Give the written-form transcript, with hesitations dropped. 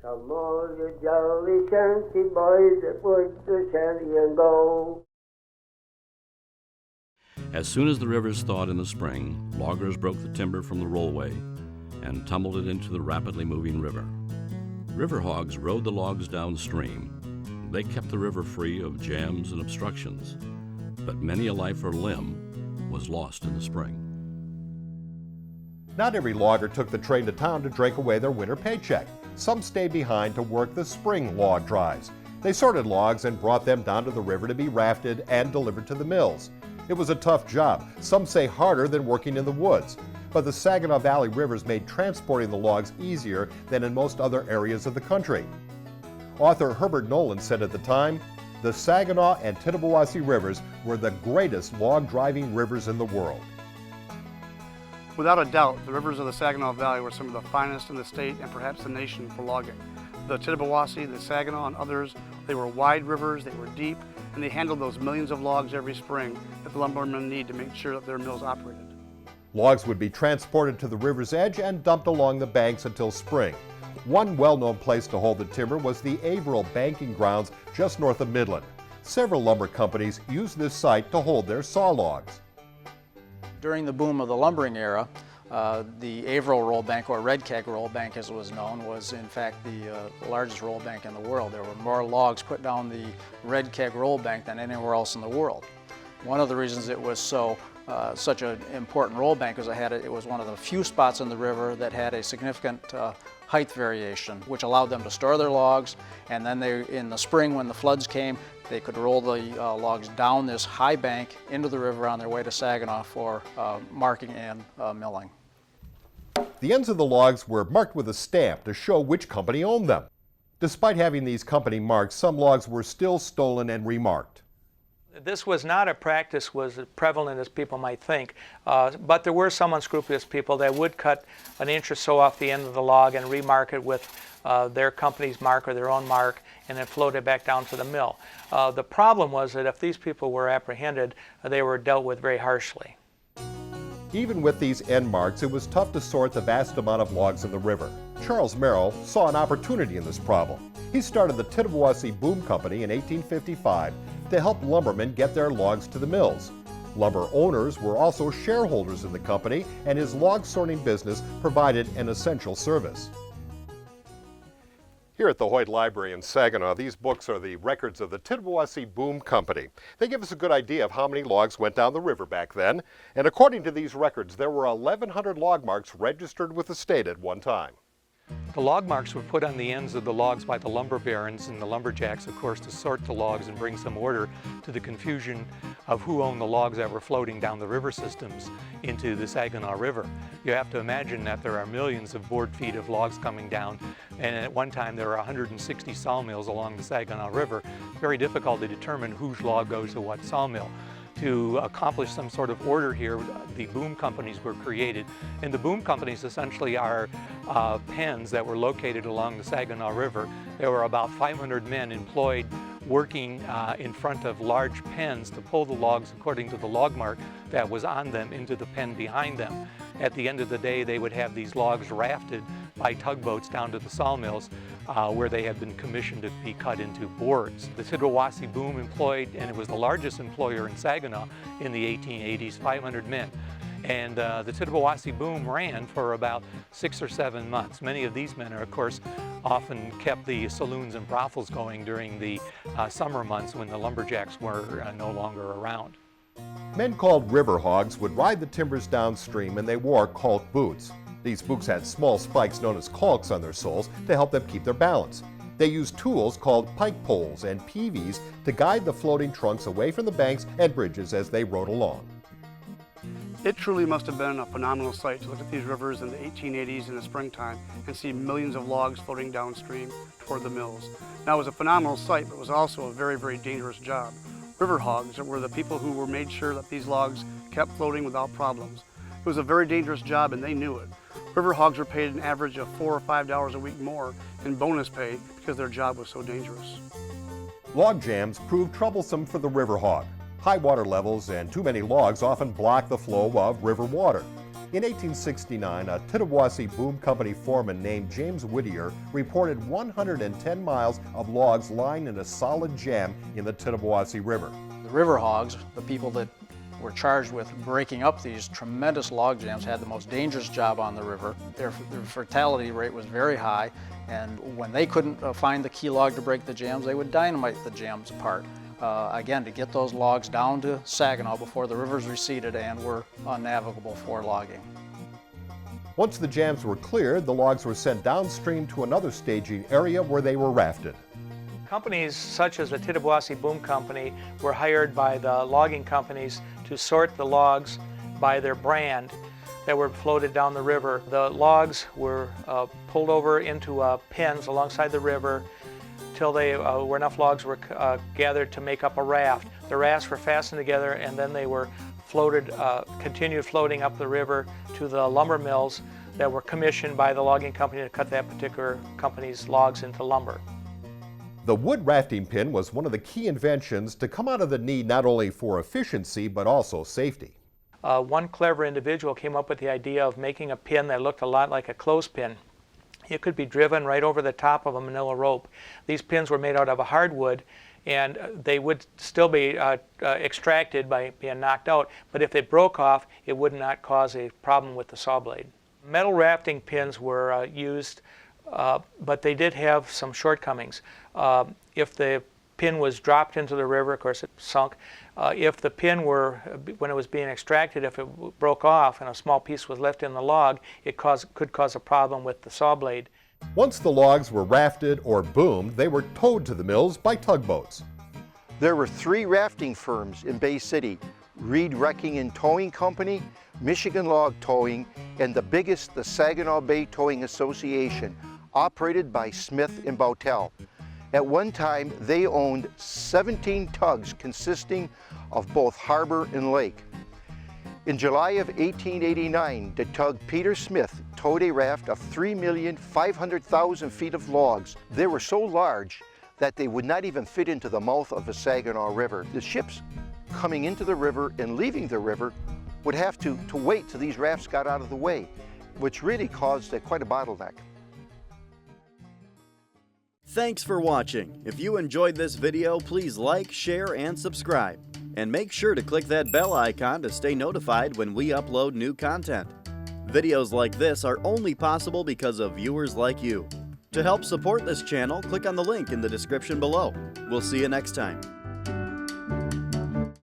Come all you jolly Shanty boys that would to Shanty and go. As soon as the rivers thawed in the spring, loggers broke the timber from the rollway and tumbled it into the rapidly moving river. River hogs rode the logs downstream. They kept the river free of jams and obstructions, but many a life or limb was lost in the spring. Not every logger took the train to town to drink away their winter paycheck. Some stayed behind to work the spring log drives. They sorted logs and brought them down to the river to be rafted and delivered to the mills. It was a tough job, some say harder than working in the woods. But the Saginaw Valley rivers made transporting the logs easier than in most other areas of the country. Author Herbert Nolan said at the time, the Saginaw and Tittabawassee Rivers were the greatest log driving rivers in the world. Without a doubt, the rivers of the Saginaw Valley were some of the finest in the state and perhaps the nation for logging. The Tittabawassee, the Saginaw, and others, they were wide rivers, they were deep, and they handled those millions of logs every spring that the lumbermen need to make sure that their mills operated. Logs would be transported to the river's edge and dumped along the banks until spring. One well-known place to hold the timber was the Averill banking grounds just north of Midland. Several lumber companies used this site to hold their saw logs. During the boom of the lumbering era, the Averill roll bank, or Red Keg roll bank as it was known, was in fact the largest roll bank in the world. There were more logs put down the Red Keg roll bank than anywhere else in the world. One of the reasons it was such an important roll bank is it was one of the few spots in the river that had a significant height variation, which allowed them to store their logs, and then in the spring when the floods came, they could roll the logs down this high bank into the river on their way to Saginaw for marking and milling. The ends of the logs were marked with a stamp to show which company owned them. Despite having these company marks, some logs were still stolen and remarked. This was not a practice was as prevalent as people might think, but there were some unscrupulous people that would cut an inch or so off the end of the log and remark it with their company's mark or their own mark, and then float it back down to the mill. The problem was that if these people were apprehended, they were dealt with very harshly. Even with these end marks, it was tough to sort the vast amount of logs in the river. Charles Merrill saw an opportunity in this problem. He started the Tittabawassee Boom Company in 1855 to help lumbermen get their logs to the mills. Lumber owners were also shareholders in the company, and his log sorting business provided an essential service. Here at the Hoyt Library in Saginaw, these books are the records of the Tittabawassee Boom Company. They give us a good idea of how many logs went down the river back then, and according to these records, there were 1,100 log marks registered with the state at one time. The log marks were put on the ends of the logs by the lumber barons and the lumberjacks, of course, to sort the logs and bring some order to the confusion of who owned the logs that were floating down the river systems into the Saginaw River. You have to imagine that there are millions of board feet of logs coming down, and at one time there were 160 sawmills along the Saginaw River. Very difficult to determine whose log goes to what sawmill. To accomplish some sort of order here, the boom companies were created. And the boom companies essentially are pens that were located along the Saginaw River. There were about 500 men employed working in front of large pens to pull the logs according to the log mark that was on them into the pen behind them. At the end of the day, they would have these logs rafted by tugboats down to the sawmills where they had been commissioned to be cut into boards. The Tittabawassee Boom employed, and it was the largest employer in Saginaw in the 1880s, 500 men. And the Tittabawassee Boom ran for about 6 or 7 months. Many of these men, are, of course, often kept the saloons and brothels going during the summer months when the lumberjacks were no longer around. Men called river hogs would ride the timbers downstream, and they wore caulk boots. These boots had small spikes known as caulks on their soles to help them keep their balance. They used tools called pike poles and peaveys to guide the floating trunks away from the banks and bridges as they rode along. It truly must have been a phenomenal sight to look at these rivers in the 1880s in the springtime and see millions of logs floating downstream toward the mills. Now, it was a phenomenal sight, but it was also a very, very dangerous job. River hogs were the people who made sure that these logs kept floating without problems. It was a very dangerous job, and they knew it. River hogs were paid an average of $4 or $5 a week more in bonus pay because their job was so dangerous. Log jams proved troublesome for the river hog. High water levels and too many logs often block the flow of river water. In 1869, a Tittabawassee Boom Company foreman named James Whittier reported 110 miles of logs lying in a solid jam in the Tittabawassee River. The river hogs, the people that were charged with breaking up these tremendous log jams, had the most dangerous job on the river. Their fatality rate was very high, and when they couldn't find the key log to break the jams, they would dynamite the jams apart. Again, to get those logs down to Saginaw before the rivers receded and were unnavigable for logging. Once the jams were cleared, the logs were sent downstream to another staging area where they were rafted. Companies such as the Tittabawassee Boom Company were hired by the logging companies to sort the logs by their brand that were floated down the river. The logs were pulled over into pens alongside the river till where enough logs were gathered to make up a raft. The rafts were fastened together, and then they were floated, continued floating up the river to the lumber mills that were commissioned by the logging company to cut that particular company's logs into lumber. The wood rafting pin was one of the key inventions to come out of the need not only for efficiency but also safety. One clever individual came up with the idea of making a pin that looked a lot like a clothespin. It could be driven right over the top of a manila rope. These pins were made out of a hardwood, and they would still be extracted by being knocked out, but if it broke off, it would not cause a problem with the saw blade. Metal rafting pins were used, but they did have some shortcomings. If the pin was dropped into the river, of course it sunk. If the pin were, when it was being extracted, if it broke off and a small piece was left in the log, it could cause a problem with the saw blade. Once the logs were rafted or boomed, they were towed to the mills by tugboats. There were 3 rafting firms in Bay City: Reed Wrecking and Towing Company, Michigan Log Towing, and the biggest, the Saginaw Bay Towing Association, operated by Smith and Bowtell. At one time, they owned 17 tugs consisting of both harbor and lake. In July of 1889, the tug Peter Smith towed a raft of 3,500,000 feet of logs. They were so large that they would not even fit into the mouth of the Saginaw River. The ships coming into the river and leaving the river would have to wait till these rafts got out of the way, which really caused quite a bottleneck. Thanks for watching. If you enjoyed this video, please like, share, and subscribe. And make sure to click that bell icon to stay notified when we upload new content. Videos like this are only possible because of viewers like you. To help support this channel, click on the link in the description below. We'll see you next time.